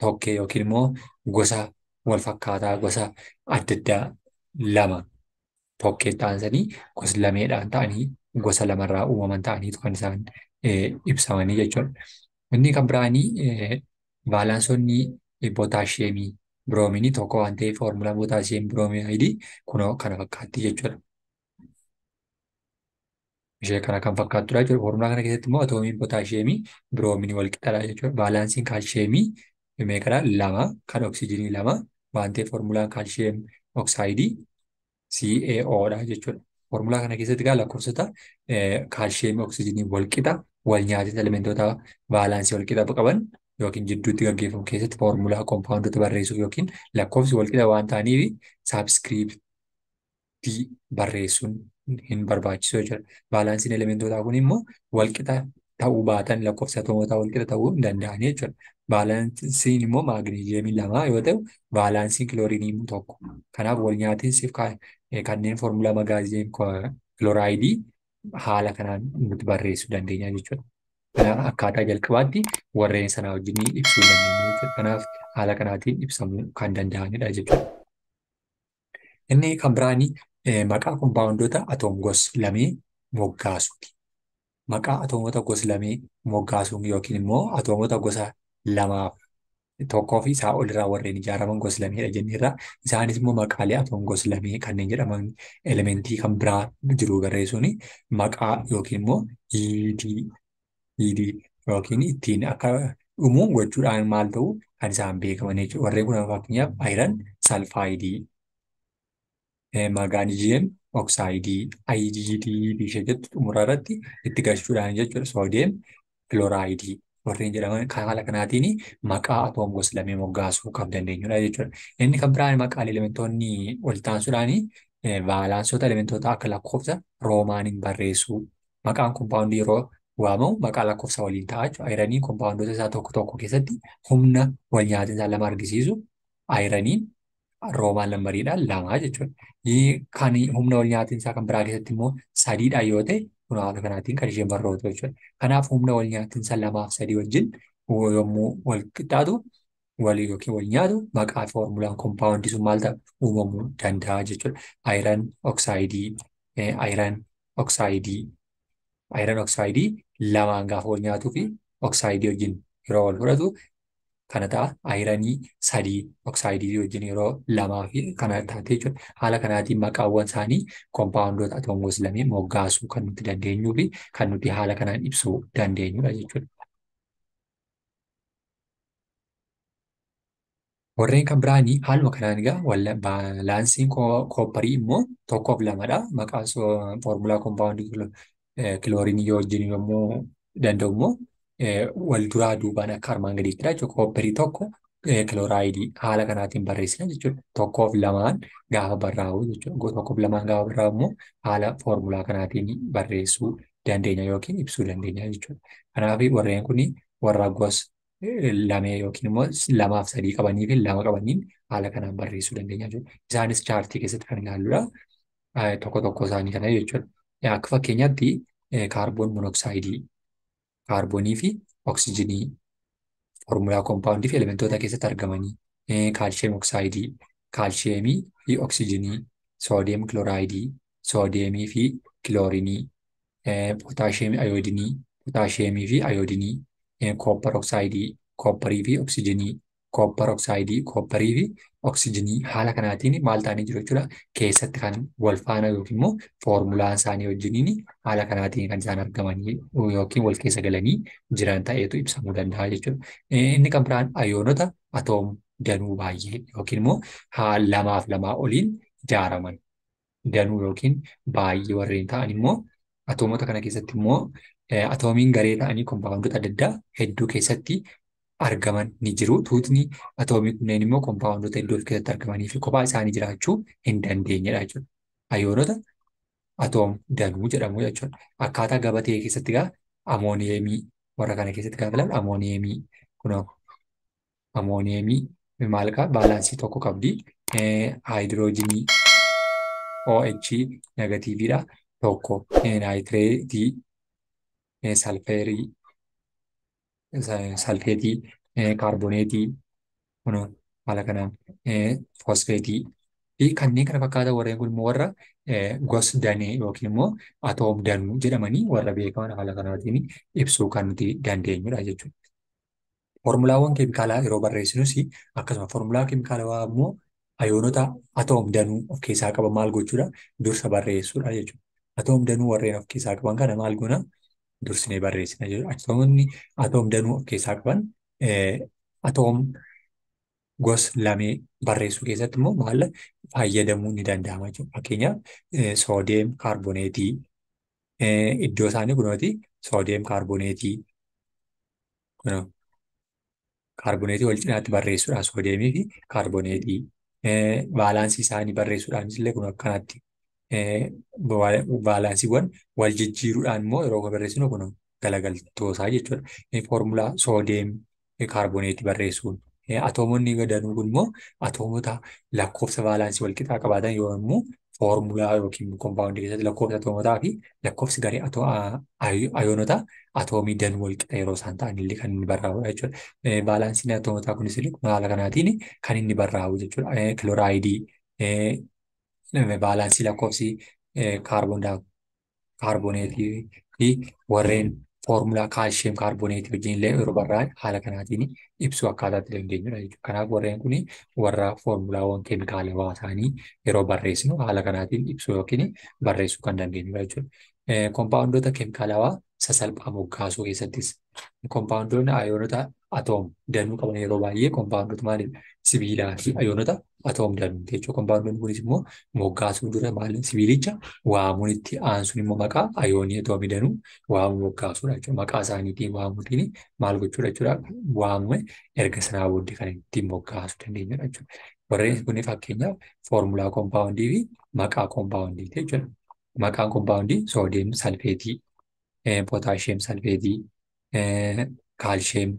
A: tokkee yookiin immoo gosa wal fakkaataa gosa adda addaa lama tokkee ta'ansanii gosa lameedhaan ta'anii gosa lamarraa uumaman ta'aniitu kan isaan ibsamanii jechuudha. Inni kan biraanii baalaansonni pootaasheemii biroominii tokko waan ta'eef foormulaa pootaasheemii biroomiidii kunoo kana fakkaatti jechuudha. Ishee kana kan fakkaattudha jechuudha. Foormulaa kana keessatti immoo atoomiin pootaasheemii biroominii wal qixxaadha jechuudha. Baalaansiin kaalsheemii meeqadha? Lama kan oksijiinii lama waan ta'eef foormulaan kaalsheem oksaayidii CaO'dha jechuudha. Foormulaa kana keessatti egaa lakkoofsota kaalsheemii oksijiinii wal qixa wal nyaatisa elementoota baalaansii wal qixa qaban yookiin jidduutti gaggeeffamu keessatti foormulaa koompaawundoota barreessuuf yookiin lakkoofsi wal qixa waan ta'aniif saabskiriiptii barreessuun hin barbaachisu jechuudha. Baalaansiin elementootaa kun immoo wal qixa ta'uu baatan lakkoofsa atoomotaa wal qixa ta'uu hin danda'an jechuudha. Baalaansiin immoo maagneeziyeemii lama yoo ta'u baalaansiin kiloorinii tokko. Kanaaf wal nyaatinsiif kanneen foormulaa maagneeziyeem kilooraayidii haala kanaan nuti barreessuu dandeenya jechuudha. Kanaaf akkaataa jalqabaatti warreen sanaa wajjin ibsuu dandeenya jechuudha. Kanaaf haala kanaatiin ibsamuu kan danda'anidha jechuudha. Inni kan biraanii maqaa koompaawundoota atoom gosa lamee moggaasuuti. Maqaa atoomota gosa lamee moggaasuun yookiin immoo atoomota gosa lamaaf tokkoo fi isaa olirraa warreen ijaaraman gosa lameedha jenneerra. Isaanis immoo maqaalee atoom gosa lamee kanneen jedhaman elementii kan biraa jiru barreessuun maqaa yookiin immoo hiidii yookiin ittiin akka dhumu gochuudhaan maal ta'u kan isaan beekaman jechuudha. Warreen kun fakkeenyaaf ayiran salfaayidii Maagneesiyeem oksaayidii IgD ishee jettu xumura irratti itti galchuudhaan jechuudha. Soodiyeem kilooraayidii warreen jedhaman haala kanaatiin maqaa atoom gosa lamee moggaasuu kan dandeenyudha jechuudha. Inni kan biraan maqaalee elementoonni wal taansuudhaan baalaansota elementoota akka lakkoofsa roomaaniin barreessuu. Maqaan kompaawundii yeroo waamamu maqaa lakkoofsa waliin ta'a jechuudha. Ayiraniin kompaawundoota isaa tokko tokko keessatti humna wal nyaatinsaa lama argisiisu. Ayiraniin roomaan lambariidhaan lama jechuudha. Kan humna wal nyaatinsaa kan biraa keessatti immoo sadiidhaan yoo ta'e kun haala kanaatiin kan isheen barrootu jechuudha. Kanaaf humna wal nyaatinsaa lamaaf sadii wajjin yommuu wal qixxaatu yookiin wal nyaatu maqaa foormulaan kompaawundii sun maal ta'a uumamuu danda'a jechuudha. Ayiran oksaayidii ayiran oksaayidii ayiran oksaayidii lamaan gaafa wal nyaatuu fi oksaayidii wajjin yeroo wal fudhatu kana ta'a. Ayiranii sadii oksaayidii wajjin yeroo lamaa fi kana taate jechuudha. Haala kanaatiin maqaawwan isaanii kompaawundoota atoom gosa lamee moggaasuu kan nuti dandeenyuu fi kan nuti haala kanaan ibsuu dandeenyudha jechuudha. Warreen kan biraanii haaluma kanaan egaa baalaansiin koopparii immoo tokkoof lamadha. Maqaan foormulaa kompaawundii kiloorinii yoo wajjin yommuu danda'u immoo wal duraa duubaan akka armaan gadiittidha jechuudha. Koopparii tokko kilooraayidii haala kanaatiin barreessina jechuudha. Tokkoof lamaan gaafa barraa'u jechuudha. Tokkoof lamaan gaafa barraa'u immoo haala foormulaa kanaatiin barreessuu dandeenya yookiin ibsuu dandeenya jechuudha. Kanaaf warreen kun warra gosa lamee yookiin immoo lamaaf sadii qabanii fi lama qabaniin haala kanaan barreessuu dandeenya jechuudha. Isaanis chaartii keessatti kan ilaalludha. Tokko tokko isaanii kana jechuudha. Akka fakkeenyaatti kaarboon monoksaayidii, kaarboonii fi oksijinii foormulaa kompaawundii fi elementoota keessatti argamanii, kaalshiyeem oksaayidii, kaalshiyeemii fi oksijinii, soodiyeem kilooraayidii, soodiyeemii fi kiloorinii, pootaashiyeemii ayoodinii, pootaashiyeemii fi ayoodinii, kooppar oksaayidii, koopparii fi oksijinii, kooppar oksaayidii, koopparii fi oksijinii haala kanaatiin maal ta'anii jiru jechuudha. Keessatti kan wal faana yookiin immoo foormulaan isaanii wajjiniin haala kanaatiin kan isaan argamanii yookiin wal keessa galanii jiran ta'eetu ibsamuu danda'a jechuudha. Inni kan biraan ayoonota atoom danuu baay'ee yookiin immoo lamaaf lamaa oliin ijaaraman danuu yookiin baay'ee warreen ta'an immoo atoomota kana keessatti immoo atoomiin garee ta'anii kompaawundoota adda addaa hedduu keessatti argaman ni jiru. Tuutni atoomii kunneen immoo kompaawundoota hedduu keessatti argamanii fi kophaa isaanii jiraachuu hin dandeenyedha jechuudha. Ayoonota atoom danuu jedhamu jechuudha. Akkaataa gabatee keessatti egaa amooniyeemii warra kana keessatti gaafa ilaalu amooniyeemii kunoo amooniyeemii maal qaba baalaansii tokko qabdi. Haayidiroojinii OH negatiiviidha tokko naayitireetii salfeetii kaarboneetii haala kanaan fosfeetii fi kanneen kana fakkaatan warreen kun immoo warra gosa danee yookiin immoo atoom danuu jedhamanii warra beekaman haala kanaatiin ibsuu kan nuti dandeenyudha jechuudha. Foormulaawwan keemikaalaa yeroo barreessinus akkasuma foormulaa keemikaalawaa immoo ayoonota atoom danuu of keessaa qaban maal gochuudha dursa barreessuudha jechuudha. Atoom danuu warreen of keessaa qaban kana maal goona dursinee barreessina jechuudha. Atoomonni atoom danuu of keessaa qaban atoom gosa lamee barreessuu keessatti immoo maal fayyadamuu ni danda'ama jechuudha. Fakkeenyaaf soodiyeem kaarboneetii iddoo isaanii kunooti soodiyeem kaarboneetii kaarboneetii wal cinaatti barreessuudhaan soodiyeemii fi kaarboneetii baalaansii isaanii barreessuudhaanis illee kun akkanatti baalaansiiwwan wal jijjiiruudhaan immoo yeroo barreessinu kun galagaltoosaa jechuudha. Foormulaa soodiyeem kaarboneetii barreessuun atoomonni danuu kun immoo atoomota lakkoofsa baalaansii wal qixaa qabaatan yoo immoo foormulaa yookiin kompaawundii keessatti lakkoofsa atoomotaa fi lakkoofsi garee ayoonota atoomii danuu wal qixa yeroo isaan ta'an illee kan inni barraa'udha jechuudha. Baalaansiin atoomotaa kunis illee haala kanaatiin kan inni barraa'u jechuudha. Kilooraayidii baalaansii lakkoofsi kaarboneetii fi warreen foormulaa kaalshiyeem kaarboneetii wajjin illee yeroo barraa'an haala kanaatiin ibsuu akkaataatti dandeenyudha jechuudha. Kanaaf warreen kun warra foormulaawwan keemikaalawaa isaanii yeroo barreessinu haala kanaatiin ibsuu yookiin barreessuu kan dandeenyudha jechuudha. Kompaawundoota keemikaalawaa sasalphaa moggaasuu keessattis kompaawundoonni ayoonota atoom danuu qaban yeroo baay'ee kompaawundoota maalidha? Sibiilaa fi ayoonota atoom danuu jechuudha. Kompaawundoonni kunis immoo moggaasuu dura maal sibiilicha waamuun itti aansuun immoo maqaa ayoonii atoomii danuu waamuu moggaasuudha jechuudha. Maqaa isaaniitiin waamuutiin maal gochuudha jechuudha. Waamume erga sanaa booddee kan ittiin moggaasuu dandeenyudha jechuudha. Warreen kun fakkeenyaaf foormulaa kompaawundii fi maqaa kompaawundiiti jechuudha. Maqaan kompaawundii soodiyeem salfeetii, pootaashiyeem salfeetii, kaalshiyeem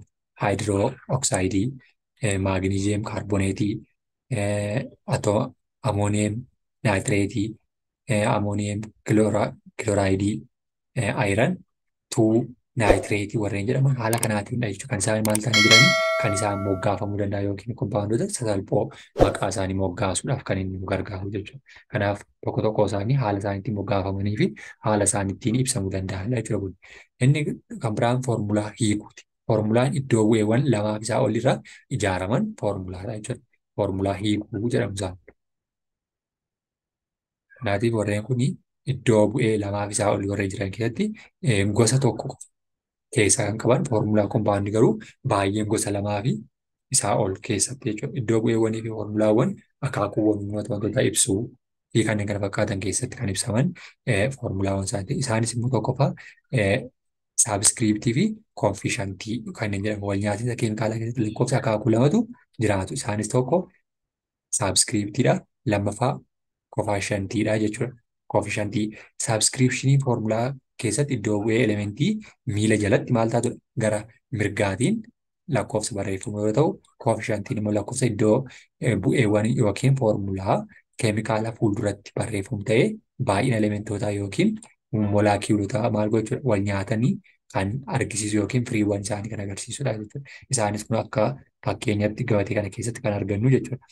A: haayidroo oksaayidii, maagniiziyeem kaarboneetii, amooniyeem naayitireetii, amooniyeem kilooraayidii, ayiran tuu naayitireetii warreen jedhaman haala kanaatiin jechuudha. Kan isaan maal ta'anii jiranii kan isaan moggaafamuu danda'a yookiin kompaawundoota sasalphoo maqaa isaanii moggaasuudhaaf kan inni nu gargaaru jechuudha. Kanaaf tokko tokko isaanii haala isaan ittiin moggaafamanii fi haala isaan ittiin ibsamuu danda'an jechuudha. Inni kan biraan foormulaa hiikuuti. Foormulaan iddoo bu'eewwan lamaaf isaa ol irraa ijaaraman foormulaadha jechuudha. Foormulaa hiikuu jedhamu isaan. Kanaatiif warreen kun iddoo bu'ee lamaaf isaa ol warreen jiran keessatti gosa tokko keessaa kan qaban foormulaa kompaawundii garuu baay'een gosa lamaa fi isaa ol keessatti jechuudha. Iddoo bu'eewwanii fi foormulaawwan akaakuuwwan wantoota ibsuu fi kanneen kana fakkaatan keessatti kan ibsaman foormulaawwan isaaniiti. Isaanis immoo tokkoffaa saabiskiriiptii fi koonfishantii kanneen jedhamu wal nyaatinsa keemikaalaa keessatti lakkoofsa akaakuu lamatu jiraatu. Isaanis tokko saabiskiriiptiidha. Lammaffaa koofishantiidha jechuudha. Koofishantii saabiskiriipshinii foormulaa keessatti iddoo bu'ee elementii miila jalatti maal taatudha gara mirgaatiin lakkoofsa barreeffamu yoo ta'u, koofishantiin immoo lakkoofsa iddoo bu'eewwan yookiin foormulaa keemikaala fuulduratti barreeffamu ta'ee baay'ina elementootaa yookiin molaakiilotaa maal gochuudha wal nyaatanii kan argisiisu yookiin firiiwwan isaanii kan agarsiisudha jechuudha. Isaanis kun akka fakkeenyatti gabatee kana keessatti kan argannu jechuudha.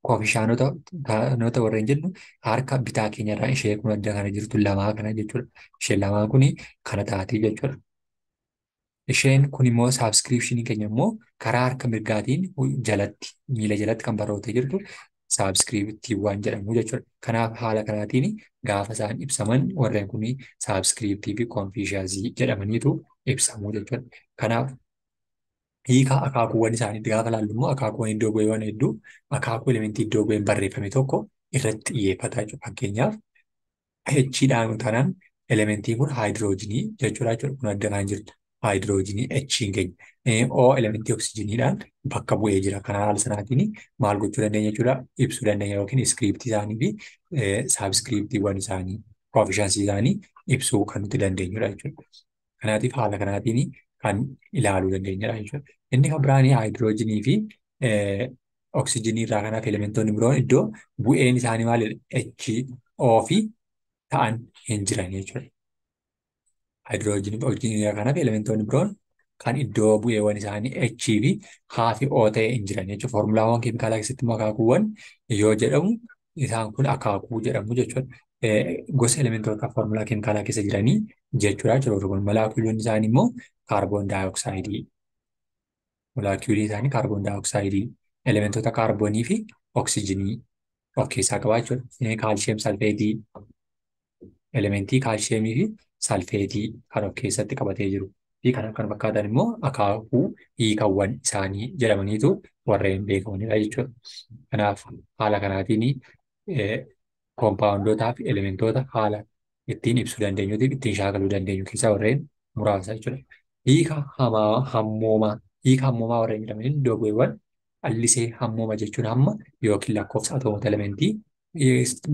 A: Koofishaanota warreen jennu harka bitaa keenyarraa ishee kun adda kana jirtu lamaa kana jechuudha. Isheen lamaan kun kana taatee jechuudha. Isheen kun immoo saabiskiriipshinii keenya immoo karaa harka mirgaatiin jalatti miila jalatti kan barrootee jirtu saabiskiriiptiiwwan jedhamu jechuudha. Kanaaf haala kanaatiin gaafa isaan ibsaman warreen kun saabiskiriiptii fi koonfishansii jedhamaniitu ibsamu jechuudha. Kanaaf hiika akaakuuwwan isaaniitti gaafa ilaallu immoo akaakuuwwan iddoo bu'eewwan hedduu akaakuu elementii iddoo bu'een barreeffame tokko irratti xiyyeeffata jechuudha. Fakkeenyaaf H'dhaan taanaan elementiin kun haayidiroojinii jechuudha jechuudha. Kun adda kan jirtu haayidiroojinii H'iin keenya. O elementii oksijiniidhaan bakka bu'ee jira. Kana haala sanaatiin maal gochuu dandeenya jechuudha ibsuu dandeenya yookiin iskiriiptii isaanii fi saabiskiriiptiiwwan isaanii koofishansii isaanii ibsuu kan nuti dandeenyudha jechuudha. Kanaatiif haala kanaatiin kan ilaaluu dandeenyudha jechuudha. Inni kan biraan haayidiroojinii fi oksijinii irraa kanaaf elementoonni biroon iddoo bu'een isaanii maalidha? HO fi ta'an hin jiran jechuudha. Haayidiroojinii fi oksijinii irraa kanaaf elementoonni biroon kan iddoo bu'eewwan isaanii H fi H fi O ta'e hin jiran jechuudha. Foormulaawwan keemikaalaa keessatti immoo akaakuuwwan yoo jedhamu isaan kun akaakuu jedhamu jechuudha. Gosa elementoota foormulaa keemikaalaa keessa jiranii jechuudha jechuudha. Molaakiiloonni isaanii immoo kaarboon daayoksayidii. Molaakiilii isaanii kaarboon daayoksayidii. Elementoota kaarboonii fi oksijinii of keessaa qaba jechuudha. Kaalshiyeem salfeetii. Elementii kaalshiyeemii fi salfeetii kan of keessatti qabatee jiru. Fi kan kana fakkaatan immoo akaakuu hiikawwan isaanii jedhamaniitu warreen beekamanidha jechuudha. Kanaaf haala kanaatiin koompaawundootaa fi elementoota haala ittiin ibsuu dandeenyuutiif ittiin shaakaluu dandeenyu keessaa warreen muraasa jechuudha. Hiika hammoomaa warreen jedhaman iddoo bu'eewwan allisee hammooma jechuun hamma yookiin lakkoofsa atoomota elementii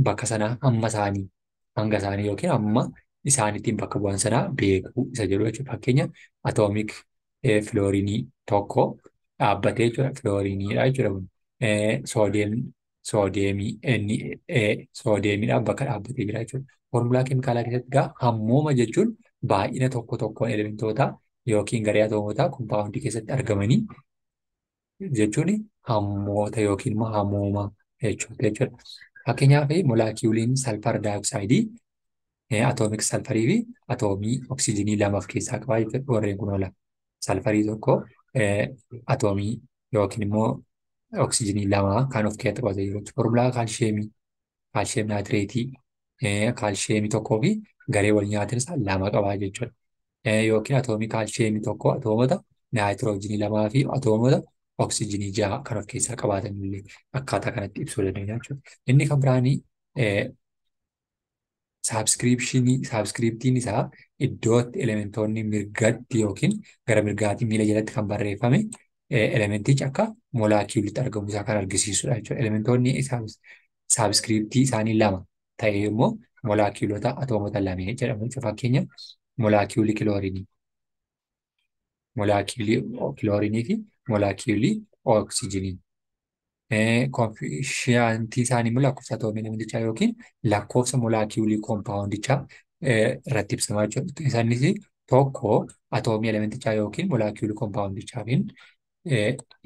A: bakka sanaa hamma isaanii hanga isaanii yookiin hamma isaaniitiin bakka bu'an sanaa beekuu isa jedhu jechuudha. Fakkeenya atoomiik filoorinii tokko dhaabbatee jechuudha. Filooriniidha jechuudha. Soodiyeemiidhaan bakka dhaabbatee jira jechuudha. Foormulaa keemikaalaa keessatti egaa hammooma jechuun baay'ina tokko tokkoon elementoota yookiin garee atoomotaa kompaawundii keessatti argamanii jechuun hammoota yookiin immoo hammooma jechuudha. Fakkeenyaaf molaakiiwuliin salfar daayoksayidii atoomiik salfarii fi atoomii oksijinii lama of keessaa qaba jechuudha. Warreen kun oola. Salfarii tokko atoomii yookiin immoo oksijinii lama kan of keessatti qabatee jiru. Foormulaa kaalshiyeemii, kaalshiyeem naatireetii, kaalshiyeemii tokkoo fi garee wal nyaatinsa lama qaba jechuudha. Yookiin atoomii kaalshiyeemii tokko atoomota naayitiroojinii lamaa fi atoomota oksijinii 6 kan of keessaa qabaatan illee akkaataa kanatti ibsuu dandeenya jechuudha. Inni kan biraanii saabskiriiptiin isaa iddootti elementoonni mirgatti yookiin gara mirgaatiin miila jalatti kan barreeffame elementichi akka molaakiilitti argamu isaa kan argisiisudha jechuudha. Elementoonni saabskiriiptii isaanii 2 ta'ee immoo molaakiilota atoomota 2 jedhamu jechuudha. Fakkeenya molaakiilii kiloorinii fi molaakiilii oksijinii. Koofishiyaantii isaanii immoo lakkoofsa atoomii elemeentichaa yookiin lakkoofsa molaakiilii koompaawundichaa irratti ibsamaa jechuudha. Isaanis tokko atoomii elemeentichaa yookiin molaakiilii koompaawundichaatiin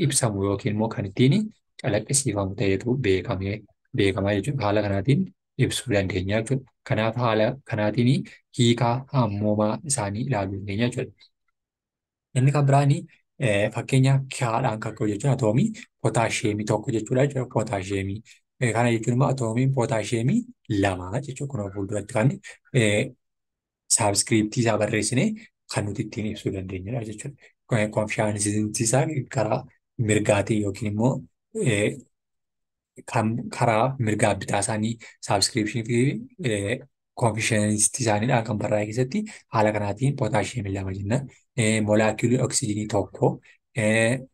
A: ibsamu yookiin immoo kan ittiin calaqqisiifamu ta'etu beekamaa jechuudha. Haala kanaatiin ibsuu dandeenya jechuudha. Kanaaf haala kanaatiin hiikaa hammoomaa isaanii ilaaluu dandeenya jechuudha. Inni kan biraanii fakkeenya kaadhaan kan ka'u jechuun atoomii pootaasheemii tokko jechuudha. Pootaasheemii kana jechuun immoo atoomiin pootaasheemii 2 jechuudha. Kun fuulduratti kan saabskiriiptii isaa barreessinee kan nuti ittiin ibsuu dandeenyudha jechuudha. Koofishiyaantii isaa karaa mirgaatiin yookiin immoo karaa mirgaa bitaa isaanii saabskiriipshinii fi koofishiyaantii isaaniidhaan kan barraa'e keessatti haala kanaatiin pootaasheemii 2 jenna. Molaakiilii oksijinii 1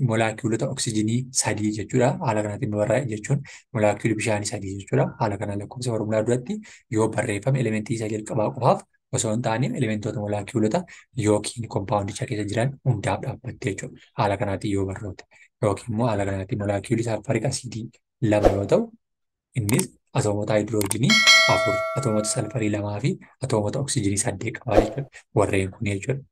A: molaakiilota oksijinii 3 jechuudha. Haala kanaatiin barraa'e jechuun molaakiilii bishaanii 3 jechuudha. Haala kanaan lakkoofsa formulaa duratti yoo barreeffame elementii isa jalqabaa qofaaf osoo hin taane elementoota molaakiilota yookiin koompaawundicha keessa jiran hundaaf dhaabbatte jechuudha. Haala kanaatiin yoo barroote yookiin immoo haala kanaatiin molaakiilii salfariik asiidii 2 yoo ta'u innis atoomota haayidroojinii 4 atoomota salfarii 2 fi atoomota oksijinii 8 qaba jechuudha. Warreen kun jechuudha.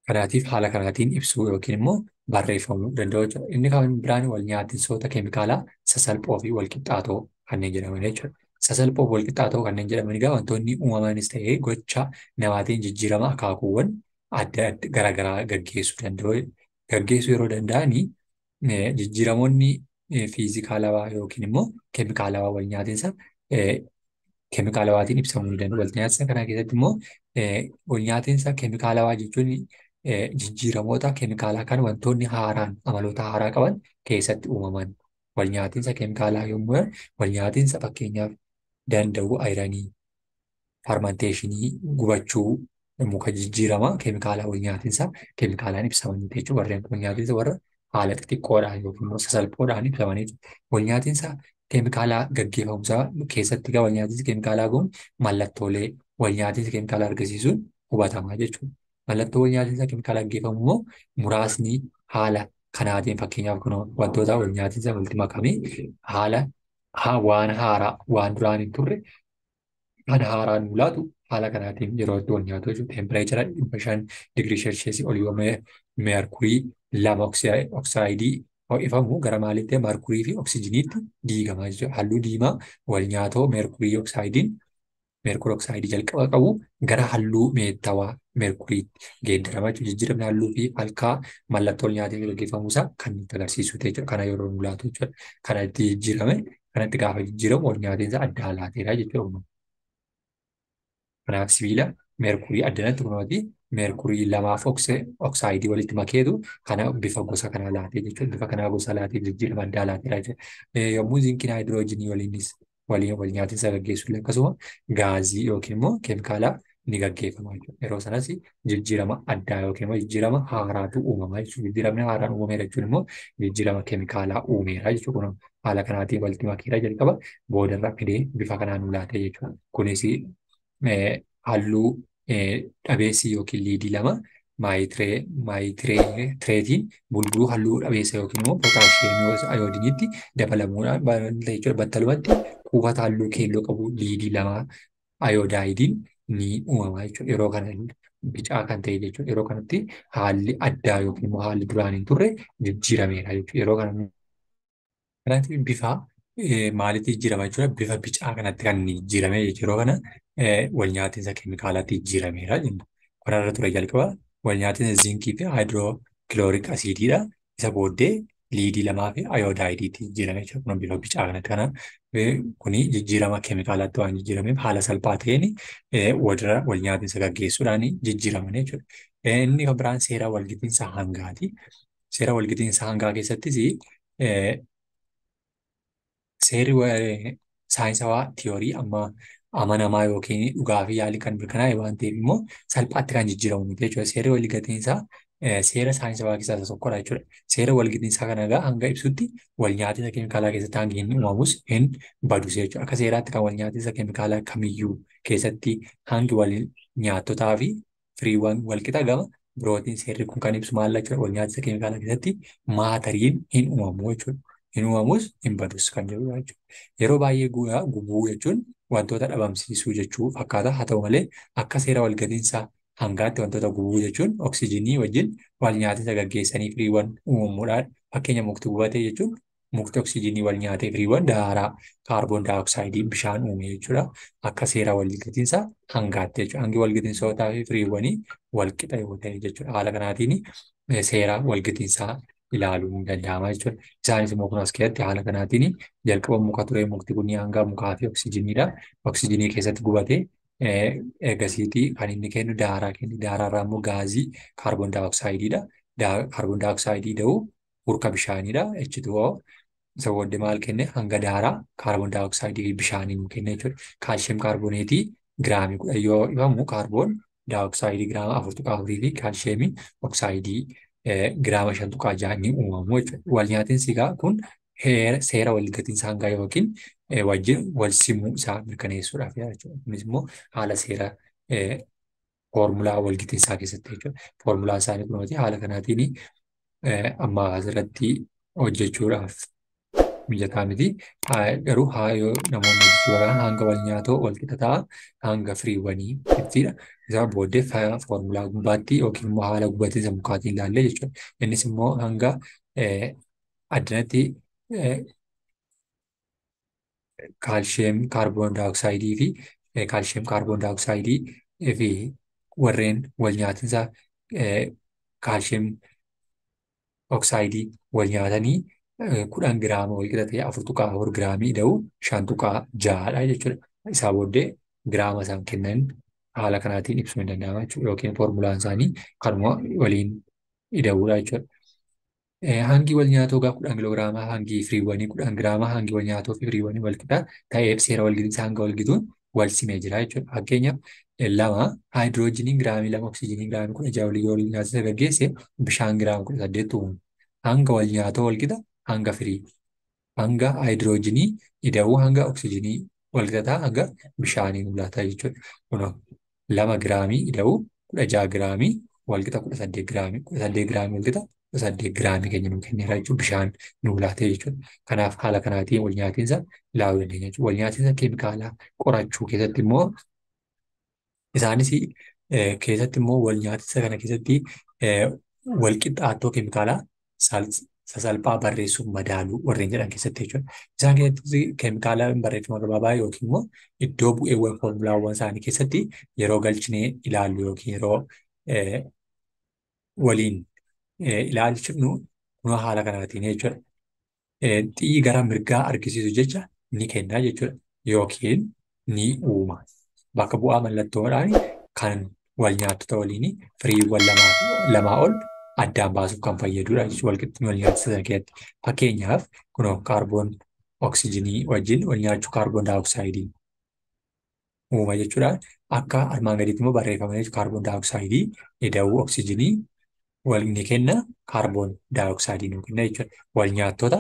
A: Kanaatiif haala kanaatiin ibsuu yookiin immoo barreeffamuu danda'u jechuudha. Inni kan biraan wal nyaatinsoota keemikaalaa sasalphoo fi walqixxaatoo kanneen jedhaman jechuudha. Sasalphoo fi walqixxaatoo kanneen jedhaman egaa wantoonni uumamanis ta'ee gocha namaatiin jijjiirama akaakuuwwan adda adda garaagaraa gaggeessuu danda'u. Gaggeessuu yeroo danda'anii jijjiiramoonni fiizikaalawaa yookiin immoo keemikaalawaa wal nyaatinsa keemikaalawaatiin ibsamuu ni danda'u. Wal nyaatinsa kana keessatti immoo wal nyaatinsa keemikaalawaa jechuun jijjiiramoota keemikaalaa kan wantoonni haaraan amaloota haaraa qaban keessatti uumaman wal nyaatinsa keemikaalaa yommuu wal nyaatinsa fakkeenyaaf danda'u ayiranii farmanteeshinii gubachuu muka jijjiirama keemikaalaa wal nyaatinsa keemikaalaan ibsamanii jechuudha. Warreen wal nyaatinsa warra haala xixiqqoodhaan yookiin immoo sasalphoodhaan ibsamanii wal nyaatinsa keemikaalaa gaggeeffamuusaa keessatti wal nyaatinsi keemikaalaa kun mallattoolee wal nyaatinsa keemikaalaa argisiisuun hubatamaa jechuudha. Mallattoo wal nyaatinsa keemikaalaa gaggeeffamu immoo muraasni haala kanaatiin fakkeenyaaf kun wantoota wal nyaatinsa walitti makamee haala waan haaraa waan duraan hin turre kan haaraan mul'atu haala kanaatiin yeroo itti wal nyaatu jechuudha. Teempireechara 500 olii meerkurii 2 oksaayidii ho'ifamu gara maalitti meerkurii fi oksijiniitti diigamaa jechuudha. Halluu diimaa wal nyaatoo meerkurii oksaayidii jalqaba qabu gara halluu meettawaa meerkuriitti geeddarama jechuudha. Jijjiiramni halluu fi alkaa mallattoo nyaatiin gaggeeffamuusaa kan nutti agarsiisu jechuudha. Kana yeroo mul'atu jechuudha. Kana itti jijjiirame kanatti gaafa jijjiiramu wal nyaatinsa adda laateera jechuudha. Kanaaf sibiila meerkurii addanatti kunuunati meerkurii 2 oksaayidii walitti makeetu kana bifa gosa kanaa laatee jechuudha. Bifa kanaa gosa laatee jijjiirama addaa laateera jechuudha. Yommuu zinkiin haayidroojinii wal nyaatinsa gaggeessu akkasuma gaazii yookiin immoo keemikaalaa ni gaggeeffama jechuudha. Yeroo sanas jijjiirama addaa yookiin immoo jijjiirama haaraatu uumama jechuudha. Jijjiiramni haaraan uumameera jechuun immoo jijjiirama keemikaalaa uumeera jechuudha. Kun haala kanaatiin walitti makeera jalqaba boodarra fidee bifa kanaan laatee jechuudha. Kunis halluu dhabeessi yookiin liidii 2 maayitireetiin bulbuluu halluu dhabeessa yookiin immoo pootaasheemii ayoodiniitti dabalamuudhaan jechuudha. Battalumatti kuufata halluu keelloo qabu liidii 2 ayodaayidiin ni uumama jechuudha. Yeroo kana bicaa kan ta'e jechuudha. Yeroo kanatti haalli addaa yookiin immoo haalli duraan hin turre jijjiirameera jechuudha. Yeroo kanatti bifa maalitti jijjiirama jechuudha. Bifa bicaa kanatti kan jijjiirame jechuudha. Yeroo kana wal nyaatinsa keemikaalaatti jijjiirameera jenna. Kanarra ture jalqaba wal nyaatinsa zinkii fi haayidrookilooriik asiidiidha. Isa booddee liidii lamaa fi ayodaayidiitti jijjiirame jechuudha. Kun bifa bicaa kanatti kana kuni jijjiirama keemikaalaatti waan jijjiirameef haala salphaa ta'een walirra wal nyaatinsa gaggeessuudhaan jijjiiraman jechuudha. Inni kan biraan seera walgitinsa hangaati. Seera walgitinsa hangaa keessattis seerri saayinsawaa tiyoorii amma amanamaa yookiin dhugaa fi yaalii kan mirkanaa'e waan ta'eef immoo salphaatti kan jijjiiramu miti jechuudha. Seerri walgitiinsaa seera saayinsawaa keessaa isa tokkodha jechuudha. Seera walgitiinsaa kana egaa hanga ibsutti walnyaatinsa keemikaalaa keessatti hangi inni uumamus hin badus jechuudha. Akka seeraatti kan walnyaatinsa keemikaalaa kamiyyuu keessatti hangi wal nyaattotaa fi firiiwwan walqixa gama birootiin seerri kun kan ibsu maal jechuudha. Walnyaatinsa keemikaalaa keessatti maatariin hin uumamu jechuudha. Hin uumamus hin badus kan jedhudha jechuudha. Yeroo baay'ee gubuu jechuun wantoota dhabamsiisuu jechuu fakkaata. Haa ta'u malee akka seera walgatiinsaa hangaatti wantoota gubuu jechuun oksijinii wajjin wal nyaatinsa gaggeessanii firiiwwan uumamuudhaan fakkeenya mukti gubatee jechuun mukti oksijinii wal nyaatee firiiwwan daaraa kaarboon daayoksaayiidii bishaan uume jechuudha. Akka seera walgatiinsaa hangaatti jechuudha. Hangi walgatiinsootaa fi firiiwwanii walqixa yoo ta'e jechuudha. Haala kanaatiin seera walgatiinsaa ilaaluun ni danda'ama jechuudha. Isaanis immoo kun as keessatti haala kanaatiin jalqaba muka ture mukti kun hanga mukaa fi oksijiniidha. Oksijinii keessatti gubatee ergasiitii kan inni kennu daaraa kenni. Daaraarraa immoo gaazii kaarboon daayoksaayidiidha. Kaarboon daayoksaaidii da'uu hurka bishaaniidha. H2O isa booddee maal kenne hanga daaraa kaarboon daayoksaaidii fi bishaanii nu kenna jechuudha. Kaalshiyeem kaarboneetii giraamii 10 yoo ifamu kaarboon daayoksaaidii giraama 4.4 fi kaalshiyeemii oksaayidii giraama 5.6 ni uumamu jechuudha. Wal nyaatinsi kun seera walgatiinsa hangaa yookiin wajjin wal simuu isaa mirkaneessuudhaaf jechuudha. Kunis immoo haala seera foormulaa walgatiinsaa keessatti jechuudha. Foormulaa isaanii kunuuti haala kanaatiin amma asirratti hojjechuudhaaf mijataa miti. Garuu yoo namoonni hojjechuudhaan hanga wal nyaatoo wal qixa ta'a hanga firiiwwanii ibsiidha. Isaa booddee foormulaa gubbaatti yookiin immoo haala gubatiinsa mukaatiin ilaallee jechuudha. Innis immoo hanga addanatti kaalshiyeem kaarboon daayoksaaidii fi kaalshiyeem kaarboon daayoksaaidii fi warreen wal nyaatinsa kaalshiyeem oksaayidii wal nyaatanii 10 giraama wal qixa ta'e 4.4 giraamii da'u 5.6 jechuudha. Isaa booddee giraama isaan kennan haala kanaatiin ibsuu hin danda'ama jechuudha. Yookiin foormulaan isaanii kanuma waliin ida'uudha jechuudha. Hangi wal nyaatoo gaa 10 kiloogiraamaa hangi firiiwwanii 10 giraamaa hangi wal nyaatoo fi firiiwwanii wal qixa ta'eef seera walgatiinsa hanga walgituun wal simee jira jechuudha. Fakkeenyaaf lama haayidiroojiniin giraamii 2 oksijiniin giraamii 16 walii wal nyaatinsa gaggeesse bishaan giraama 18 uumu. Hanga wal nyaatoo wal qixa hanga firii hanga haayidiroojinii ida'uu hanga oksijinii wal qixa hanga bishaanii mul'ata jechuudha. Kun 2 giraamii ida'uu 16 giraamii wal qixa 18 giraamii 18 giraamii wal qixa 8 giraamii keenya nu kenneera jechuudha. Bishaan nu laatee jechuudha. Kanaaf haala kanaatiin wal nyaatinsa ilaaluu dandeenya jechuudha. Wal nyaatinsa keemikaalaa qorachuu keessatti immoo isaanis keessatti immoo wal nyaatinsa kana keessatti wal qixxaattoo keemikaalaa sasalphaa barreessuuf madaaluu warreen jedhan keessatti jechuudha. Isaan keessatti keemikaala barreeffama gabaabaa yookiin immoo iddoo bu'eewwan foormulaawwan isaanii keessatti yeroo galchinee ilaallu yookiin yeroo waliin ilaalchifnu kun haala kanaatiin jechuudha. Xiyyi gara mirgaa argisiisu jecha ni kenna jechuudha. Yookiin ni uuma. Bakka bu'aa mallattoodhaan kan wal nyaattota waliin firiiwwan lamaa ol addaan baasuuf kan fayyadudha jechuudha. Walqixxummaa wal nyaatinsa keessatti. Fakkeenyaaf kun kaarboon oksijinii wajjin wal nyaachuu kaarboon daayoksaaidii uuma jechuudha. Akka armaan gadiitti immoo barreeffamanii kaarboon daayoksaaidii ida'uu oksijinii wal ni kenna kaarboon daayoksaaidii nu kenna jechuudha. Wal nyaattota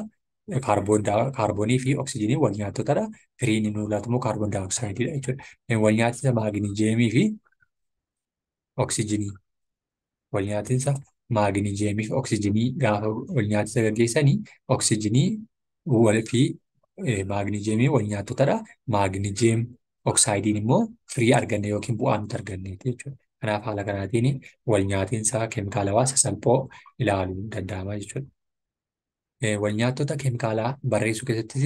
A: kaarboonii fi oksijinii wal nyaattotadha. Firiin nu laatu immoo kaarboon daayoksaayidiidha jechuudha. Wal nyaatinsa maagniijeemii fi oksijinii wal nyaatinsa maagniijeemii fi oksijinii gaafa wal nyaatinsa gaggeessanii oksijinii fi maagniijeemii wal nyaattotadha. Maagniijeem oksaayidiin immoo firii arganne yookiin bu'aa nuti arganneeti jechuudha. Kanaaf haala kanaatiin wal nyaatinsa keemikaalawaa sasalphoo ilaaluun danda'ama jechuudha. Wal nyaattota keemikaalaa barreessuu keessattis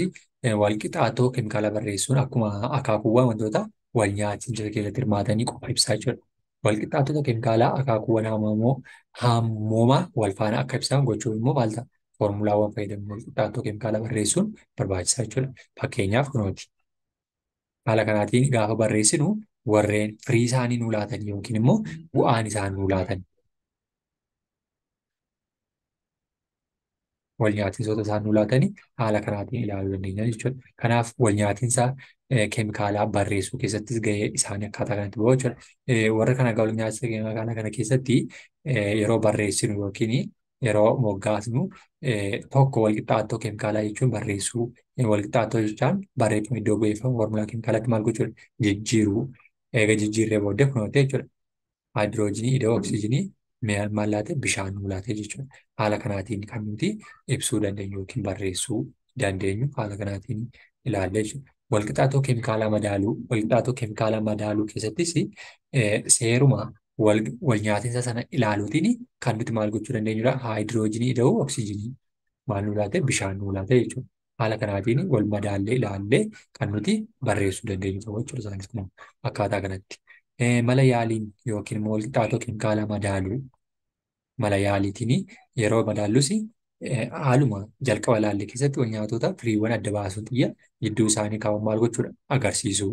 A: wal qixxaattoo keemikaalaa barreessuun akkuma akaakuuwwan wantoota wal nyaatinsa keessatti hirmaatanii qofa ibsaa jechuudha. Wal qixxaattota keemikaalaa akaakuuwwan hammoomaa wal faana akka ibsan gochuun immoo maal ta'a? foormulaawwan fayyadamuun walqixxaattoo keemikaalaa barreessuun barbaachisaa jechuudha. Fakkeenyaaf kunooti. Haala kanaatiin gaafa barreessinu warreen firii isaanii nuu laatan yookiin immoo bu'aan isaan nuu laatan wal nyaatiinsoota isaan nuu laatanii haala kanaatiin ilaaluu dandeenya jechuudha. Kanaaf wal nyaatiinsa keemikaalaa barreessuu keessattis gahee isaanii akkaataa kanatti bahuu jechuudha. Warra kana wal nyaatiinsa keemikaalaa kana keessatti yeroo barreessinu yookiin yeroo moggaasnu tokko wal qixxaattoo keemikaalaa jechuun barreessuu wal qixxaattoo jechaan barreeffama iddoo bu'eeffama foormulaa keemikaalaatti maal gochuudha? Jijjiiruu. Eega jijjiirree booddee kunootee jechuudha. Haayidroojinii, ida'oo oksiijinii maal laate bishaan nuu laate jechuudha. Haala kanaatiin kan nuti ibsuu dandeenyu yookiin barreessuu dandeenyu haala kanaatiin ilaallee jechuudha. Walqixxaattoo keemikaalaa madaaluu, walqixxaattoo keemikaalaa madaaluu keessattis seeruma wal nyaatiinsa sana ilaaluutiin kan nuti maal gochuu dandeenyudha? Haayidroojinii, ida'oo oksiijinii maal nuu laate? Bishaan nuu laate jechuudha. Haala kanaatiin wal madaallee ilaallee kan nuti barreessuu dandeenyu ta'uu jechuudha. Isaanis kun akkaataa kanatti. Mala yaaliin yookiin immoo walqixxaattoo keemikaalaa madaaluu mala yaaliitiin yeroo madaallus haaluma jalqaba ilaalle keessatti wal nyaatota firiiwwan adda baasuun xiyya gidduu isaanii kaa'uun maal gochuudha? Agarsiisuu.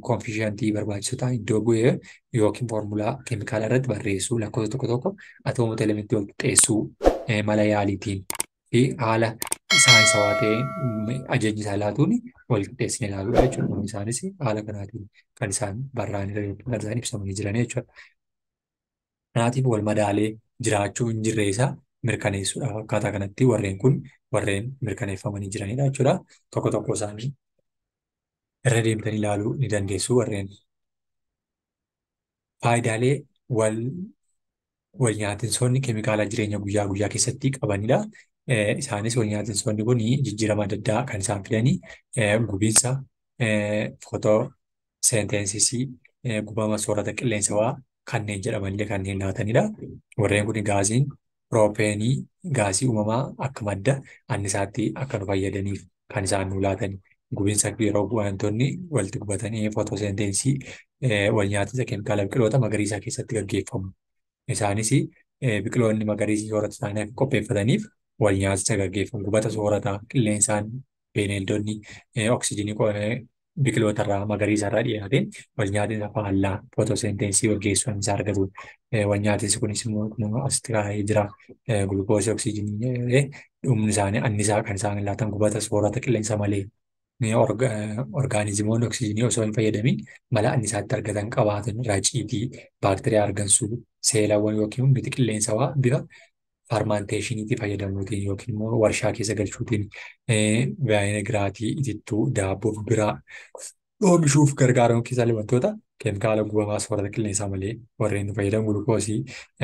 A: Koonfishantii barbaachisu ta'an iddoo bu'ee yookiin foormulaa keemikaalaa irratti barreessuu lakkoofsa tokko tokko atoomota elementii wal qixxeessuu mala yaaliitiin fi haala saayinsawaa ta'een ajajni isaa laatuun wal qixxeessine ilaaluudha jechuudha. Isaanis haala kanaatiin kan isaan barraa'anii yookiin kan isaan ibsamanii jiran jechuudha. Kanaatiif wal madaalee jiraachuu hin jirre isaa mirkaneessuudhaaf akkaataa kanatti warreen kun warreen mirkaneeffamanii jiranidha jechuudha. Tokko tokko isaanii irra deemtanii ilaaluu ni dandeessu warreen faayidaalee wal nyaatiinsoonni keemikaalaa jireenya guyyaa guyyaa keessatti qabanidha. Isaanis wal nyaatiinsoonni kun jijjiirama adda addaa kan isaan fidanii gubiinsa, fotoosenteensisii, gubama soorata qilleensawaa kanneen jedhamanillee kanneen laatanidha. Warreen kun gaasiin piroopeenii gaasii uumamaa akka madda annisaatti akka nu fayyadaniif kan isaan nu laatan. Gubiinsa yeroo wantoonni walitti gubatanii fotoosenteensii wal nyaatiinsa keemikaala biqiloota magariisaa keessatti gaggeeffamu. Isaanis biqiloonni magariisii soorata isaanii akka qopheeffataniif wal nyaatiinsa gaggeeffamu. Gubata soorata qilleensaan bineeldonni oksiijinii biqiloota irraa magariisa irraa dhiyaateen wal nyaatiinsa faallaa fotoosenteensii gaggeessuun isaa argatu. Wal nyaatiinsi kunis immoo asitti kaa'ee jira. Gulukoosii oksiijinii dhumni isaanii annisaa kan isaan laatan gubata soorata qilleensa malee. Orgaanizimoonni oksiijinii osoo hin fayyadamin mala annisaatti argatan qabaatan raaciitii baakteeriyaa argansuu seelawwan yookiin humniti qilleensawaa bifa farmaanteeshiniitii fayyadamuutiin yookiin immoo warshaa keessa galchuutiin vaayinegiraatii, itittuu, daabboo fi biraa oomishuuf gargaaramu keessaa wantoota keemikaala gubamaa soorata qilleensaa malee warreen fayyadamu gulukoosii,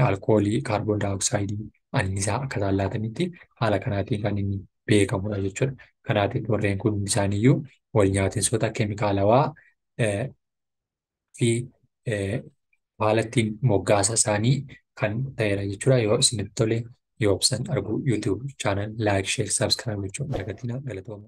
A: alkoolii, kaarboon daayoksaayiidii, annisaa akka isaan laatanitti haala kanaatiin kan inni beekamudha jechuudha. Kanaatiif warreen kun isaaniiyyuu wal nyaatiinsoota keemikaalawaa fi haala ittiin moggaasa isaanii kan ta'edha jechuudha. Yoo isinitti tole yoo obsan arguu YouTube channel like, share, subscribe gochuun dagatina galatooma.